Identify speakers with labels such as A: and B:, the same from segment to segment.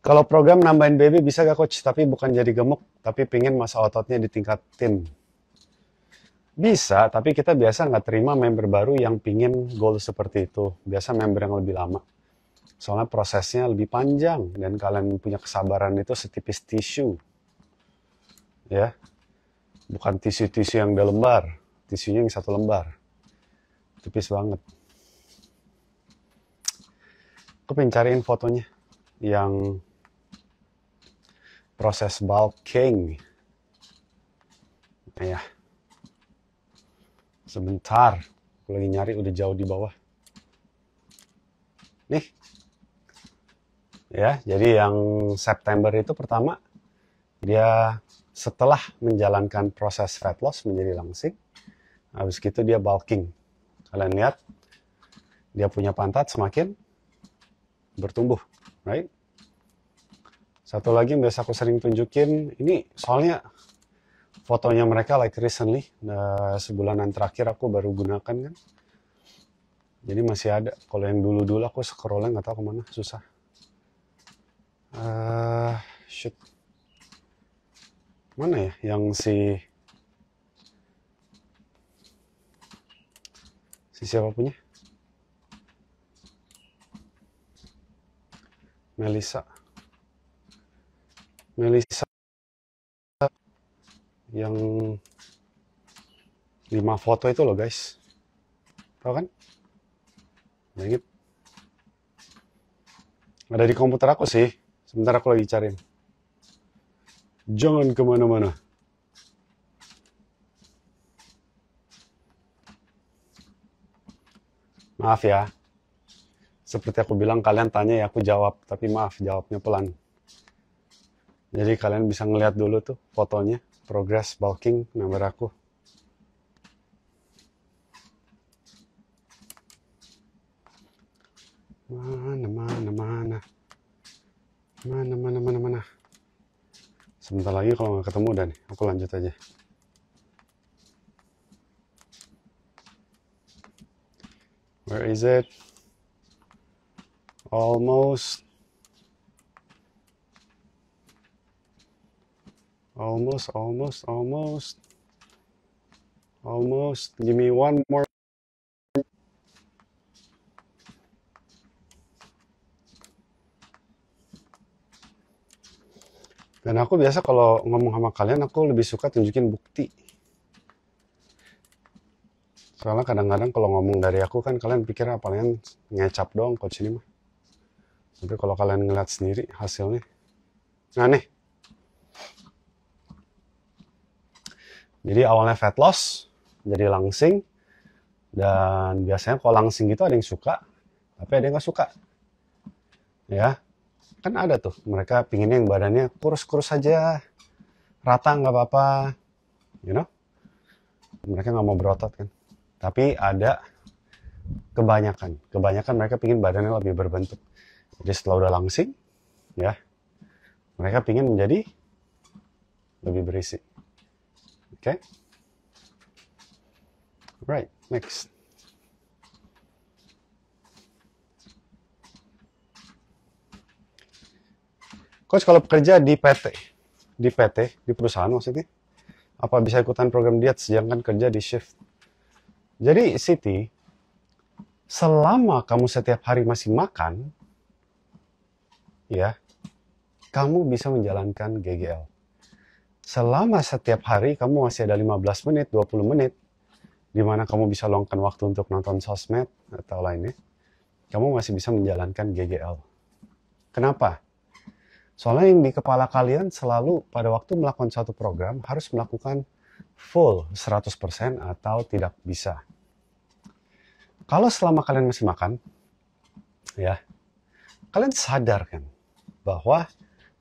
A: Kalau program nambahin BB bisa gak coach? Tapi bukan jadi gemuk, tapi pengen masa ototnya ditingkatin. Bisa, tapi kita biasa nggak terima member baru yang pingin goal seperti itu. Biasa member yang lebih lama. Soalnya prosesnya lebih panjang dan kalian punya kesabaran itu setipis tisu. Ya, bukan tisu-tisu yang 2 lembar. Tisunya yang 1 lembar. Tipis banget. Aku pengen cariin fotonya yang proses bulking. Ya, sebentar. Aku lagi nyari udah jauh di bawah. Nih. Ya, jadi yang September itu pertama dia setelah menjalankan proses fat loss menjadi langsing. Habis itu dia bulking. Kalian lihat dia punya pantat semakin bertumbuh, right? Satu lagi yang biasa aku sering tunjukin, ini soalnya fotonya mereka like recently, sebulanan terakhir aku baru gunakan kan. Jadi masih ada. Kalau yang dulu-dulu aku scrollnya nggak tahu kemana, susah. Shoot. Mana ya yang si siapa punya? Melissa yang 5 foto itu loh guys, tahu kan? Nah, ini ada di komputer aku sih, sebentar aku lagi cariin. Jangan kemana-mana. Maaf ya, seperti aku bilang kalian tanya ya aku jawab, tapi maaf jawabnya pelan. Jadi kalian bisa ngeliat dulu tuh fotonya, progress bulking nomor aku. Mana. Sebentar lagi kalau nggak ketemu udah nih, aku lanjut aja. Where is it? Almost. Give me one more. Dan aku biasa kalau ngomong sama kalian, aku lebih suka tunjukin bukti. Soalnya kadang-kadang kalau ngomong dari aku kan kalian pikir palingan ngecap doang coach ini mah. Tapi kalau kalian ngeliat sendiri hasilnya. Nah nih. Jadi awalnya fat loss, jadi langsing. Dan biasanya kalau langsing gitu ada yang suka, tapi ada yang gak suka. Ya, kan ada tuh mereka pinginnya yang badannya kurus-kurus aja, rata nggak apa-apa, you know, mereka nggak mau berotot kan. Tapi ada kebanyakan mereka pingin badannya lebih berbentuk. Jadi setelah udah langsing ya, mereka pingin menjadi lebih berisi. Oke, right, next. Coach, kalau bekerja di di perusahaan maksudnya, apa bisa ikutan program diet sedangkan kerja di shift? Jadi, Siti, selama kamu setiap hari masih makan, ya, kamu bisa menjalankan GGL. Selama setiap hari kamu masih ada 15 menit, 20 menit, di mana kamu bisa luangkan waktu untuk nonton sosmed atau lainnya, kamu masih bisa menjalankan GGL. Kenapa? Soalnya yang di kepala kalian selalu pada waktu melakukan suatu program harus melakukan full 100% atau tidak bisa. Kalau selama kalian masih makan, ya, kalian sadar kan bahwa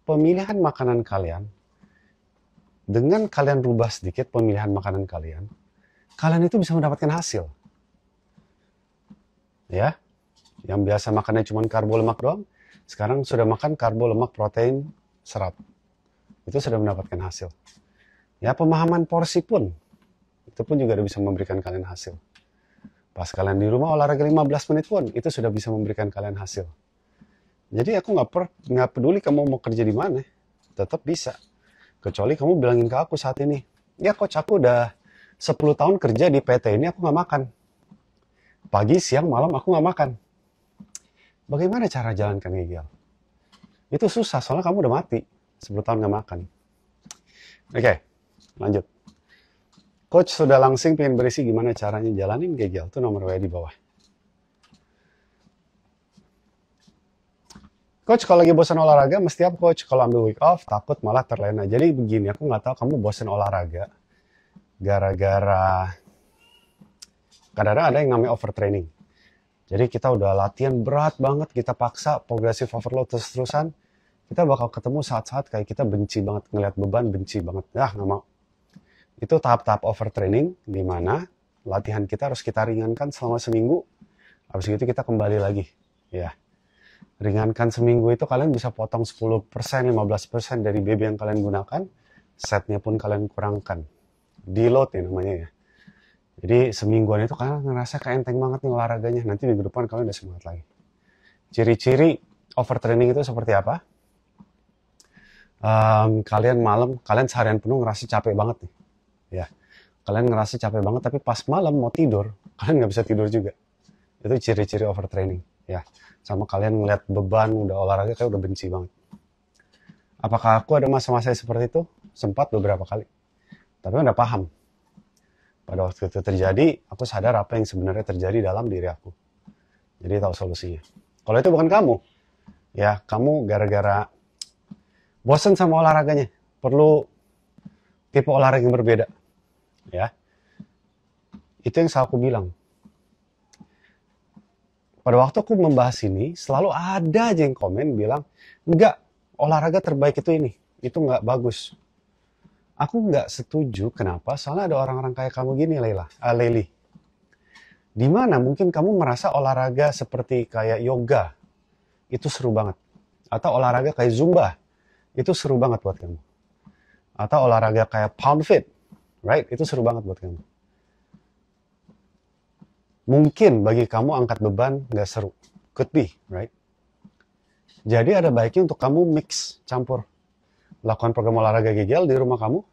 A: pemilihan makanan kalian, dengan kalian rubah sedikit pemilihan makanan kalian itu bisa mendapatkan hasil. Ya, yang biasa makannya cuma karbo lemak doang, sekarang sudah makan karbo, lemak, protein, serat. Itu sudah mendapatkan hasil. Ya, pemahaman porsi pun, itu pun juga bisa memberikan kalian hasil. Pas kalian di rumah olahraga 15 menit pun, itu sudah bisa memberikan kalian hasil. Jadi aku nggak peduli kamu mau kerja di mana, tetap bisa. Kecuali kamu bilangin ke aku saat ini, ya coach aku udah 10 tahun kerja di PT ini aku nggak makan. Pagi, siang, malam aku nggak makan. Bagaimana cara jalankan GGL? Itu susah, soalnya kamu udah mati. 10 tahun nggak makan. Oke, lanjut. Coach sudah langsing pengen berisi gimana caranya jalanin GGL. Itu nomor WA di bawah. Coach, kalau lagi bosan olahraga, mesti apa coach? Kalau ambil week off, takut malah terlena. Jadi begini, aku nggak tahu kamu bosan olahraga. Gara-gara kadang-kadang ada yang namanya overtraining. Jadi kita udah latihan berat banget, kita paksa progressive overload terus-terusan. Kita bakal ketemu saat-saat kayak kita benci banget, ngeliat beban benci banget. Nggak mau. Itu tahap-tahap overtraining, di mana latihan kita harus kita ringankan selama seminggu. Habis itu kita kembali lagi. Ya. Ringankan seminggu itu kalian bisa potong 10%, 15% dari BB yang kalian gunakan. Setnya pun kalian kurangkan. Deload ya namanya ya. Jadi semingguan itu kalian ngerasa kayak enteng banget nih olahraganya. Nanti minggu depan kalian udah semangat lagi. Ciri-ciri overtraining itu seperti apa? Kalian seharian penuh ngerasa capek banget nih. Ya, kalian ngerasa capek banget, tapi pas malam mau tidur, kalian nggak bisa tidur juga. Itu ciri-ciri overtraining. Ya, sama kalian ngeliat beban, udah olahraga kayak udah benci banget. Apakah aku ada masa-masa seperti itu? Sempat beberapa kali. Tapi udah paham. Pada waktu itu terjadi, aku sadar apa yang sebenarnya terjadi dalam diri aku. Jadi tahu solusinya. Kalau itu bukan kamu, ya kamu gara-gara bosan sama olahraganya, perlu tipe olahraga yang berbeda. Ya, itu yang saya aku bilang. Pada waktu aku membahas ini, selalu ada aja yang komen bilang, enggak, olahraga terbaik itu enggak bagus. Aku nggak setuju, kenapa? Soalnya ada orang-orang kayak kamu gini, Leili. Dimana mungkin kamu merasa olahraga seperti kayak yoga, itu seru banget. Atau olahraga kayak Zumba, itu seru banget buat kamu. Atau olahraga kayak Pound Fit, right? Itu seru banget buat kamu. Mungkin bagi kamu angkat beban nggak seru. Could be, right? Jadi ada baiknya untuk kamu mix, campur. Lakukan program olahraga GGL di rumah kamu.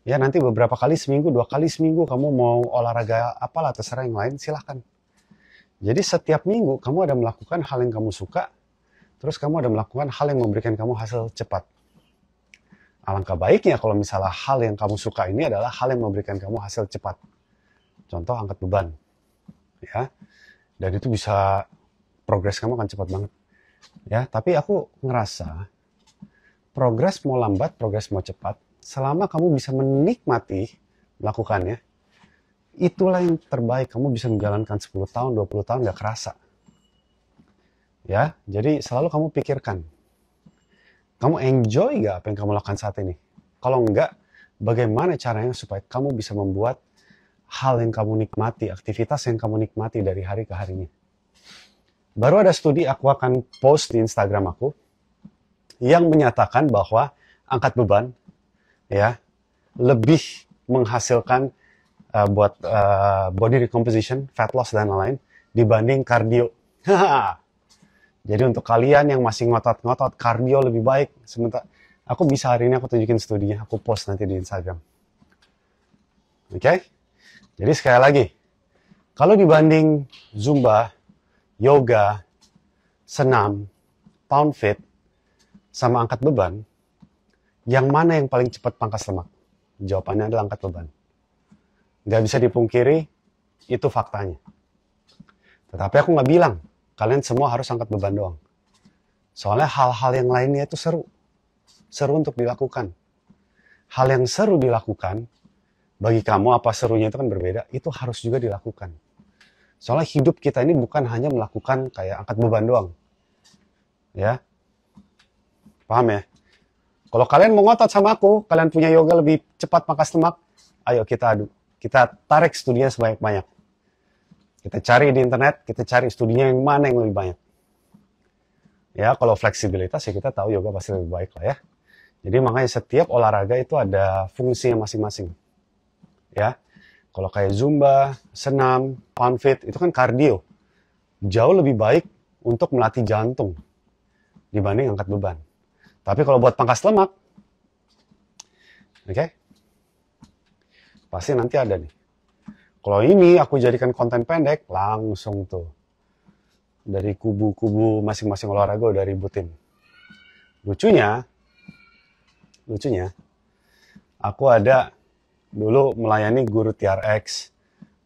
A: Ya nanti beberapa kali seminggu, 2 kali seminggu kamu mau olahraga apalah terserah yang lain, silahkan. Jadi setiap minggu kamu ada melakukan hal yang kamu suka, terus kamu ada melakukan hal yang memberikan kamu hasil cepat. Alangkah baiknya kalau misalnya hal yang kamu suka ini adalah hal yang memberikan kamu hasil cepat. Contoh angkat beban. Ya. Dan itu bisa progres kamu akan cepat banget. Ya, tapi aku ngerasa progres mau lambat, progres mau cepat, selama kamu bisa menikmati melakukannya, itulah yang terbaik. Kamu bisa menjalankan 10 tahun, 20 tahun gak kerasa. Ya, jadi selalu kamu pikirkan, kamu enjoy gak apa yang kamu lakukan saat ini? Kalau enggak, bagaimana caranya supaya kamu bisa membuat hal yang kamu nikmati, aktivitas yang kamu nikmati dari hari ke harinya. Baru ada studi, aku akan post di Instagram aku, yang menyatakan bahwa angkat beban ya lebih menghasilkan buat body recomposition, fat loss dan lain-lain dibanding kardio. Jadi untuk kalian yang masih ngotot-ngotot, kardio lebih baik. Sementara aku bisa hari ini aku tunjukin studinya, aku post nanti di Instagram. Oke? Jadi sekali lagi, kalau dibanding Zumba, yoga, senam, Pound Fit, sama angkat beban, yang mana yang paling cepat pangkas lemak? Jawabannya adalah angkat beban. Gak bisa dipungkiri, itu faktanya. Tetapi aku gak bilang, kalian semua harus angkat beban doang. Soalnya hal-hal yang lainnya itu seru. Seru untuk dilakukan. Hal yang seru dilakukan, bagi kamu apa serunya itu kan berbeda, itu harus juga dilakukan. Soalnya hidup kita ini bukan hanya melakukan kayak angkat beban doang. Ya, paham ya? Kalau kalian mau ngotot sama aku, kalian punya yoga lebih cepat pangkas lemak, ayo kita adu. Kita tarik studinya sebanyak-banyak. Kita cari di internet, kita cari studinya yang mana yang lebih banyak. Ya, kalau fleksibilitas ya kita tahu yoga pasti lebih baik lah ya. Jadi makanya setiap olahraga itu ada fungsinya masing-masing. Ya, kalau kayak Zumba, senam, Pound Fit, itu kan kardio. Jauh lebih baik untuk melatih jantung. dibanding angkat beban. Tapi kalau buat pangkas lemak, oke, pasti nanti ada nih. Kalau ini aku jadikan konten pendek, langsung tuh. Dari kubu-kubu masing-masing olahraga udah ributin. Lucunya, aku ada dulu melayani guru TRX,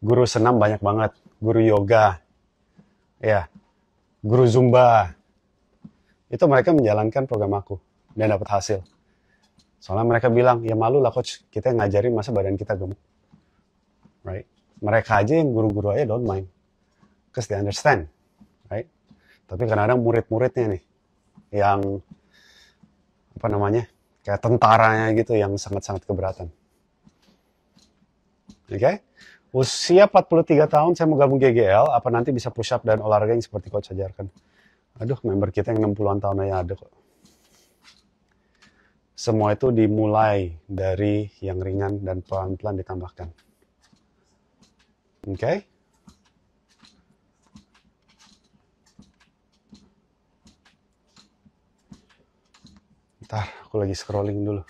A: guru senam banyak banget, guru yoga, ya, guru Zumba. Itu mereka menjalankan program aku dan dapat hasil. Soalnya mereka bilang, ya malu lah coach, kita ngajarin masa badan kita gemuk. Right? Mereka aja yang guru-guru aja don't mind. Because they understand. Right? Tapi kadang-kadang murid-muridnya nih, yang, apa namanya, kayak tentaranya gitu, yang sangat-sangat keberatan. Oke? Usia 43 tahun saya mau gabung GGL, apa nanti bisa push up dan olahraga yang seperti coach ajarkan? Aduh, member kita yang 60-an tahun aja ada kok. Semua itu dimulai dari yang ringan dan pelan-pelan ditambahkan. Oke? Ntar, aku lagi scrolling dulu.